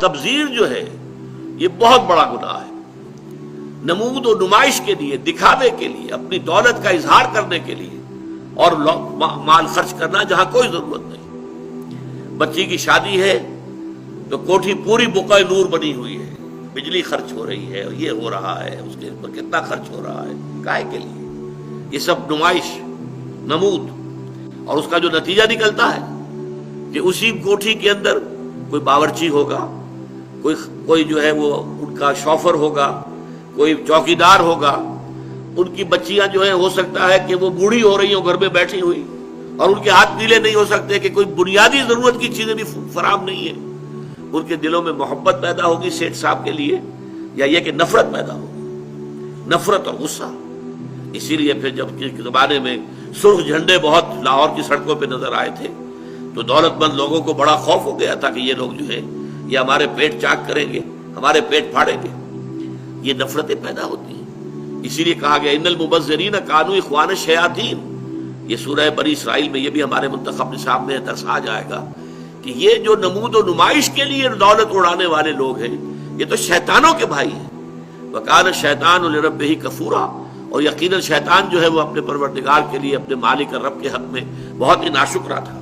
تبذیر جو ہے یہ بہت بڑا گناہ ہے. نمود و نمائش کے لیے، دکھاوے کے لیے، اپنی دولت کا اظہار کرنے کے لیے، اور مال خرچ کرنا جہاں کوئی ضرورت نہیں. بچی کی شادی ہے تو کوٹھی پوری بقع نور بنی ہوئی ہے، بجلی خرچ ہو رہی ہے، یہ ہو رہا ہے، اس کے اوپر کتنا خرچ ہو رہا ہے، کائے کے لیے؟ یہ سب نمائش، نمود. اور اس کا جو نتیجہ نکلتا ہے کہ اسی کوٹھی کے اندر کوئی باورچی ہوگا، کوئی جو ہے وہ ان کا شوفر ہوگا، کوئی چوکیدار ہوگا. ان کی بچیاں جو ہیں ہو سکتا ہے کہ وہ بوڑھی ہو رہی ہوں گھر میں بیٹھی ہوئی، اور ان کے ہاتھ نیلے نہیں ہو سکتے کہ کوئی بنیادی ضرورت کی چیزیں بھی فراہم نہیں ہیں. ان کے دلوں میں محبت پیدا ہوگی سیٹھ صاحب کے لیے، یا یہ کہ نفرت پیدا ہوگی، نفرت اور غصہ. اسی لیے پھر جب کے زمانے میں سرخ جھنڈے بہت لاہور کی سڑکوں پہ نظر آئے تھے تو دولت مند لوگوں کو بڑا خوف ہو گیا تھا کہ یہ لوگ جو ہے یہ ہمارے پیٹ چاک کریں گے، ہمارے پیٹ پھاڑیں گے. یہ نفرتیں پیدا ہوتی ہیں. اسی لیے کہا گیا ان المبذرین کانوا اخوان الشیاطین. یہ سورہ بنی اسرائیل میں یہ بھی ہمارے منتخب نصاب میں درس آ جائے گا کہ یہ جو نمود و نمائش کے لیے دولت اڑانے والے لوگ ہیں یہ تو شیطانوں کے بھائی ہیں. وکان الشیطان لربہ کفورا. اور یقیناً شیطان جو ہے وہ اپنے پروردگار کے لیے، اپنے مالک اور رب کے حق میں بہت ہی ناشکرا تھا.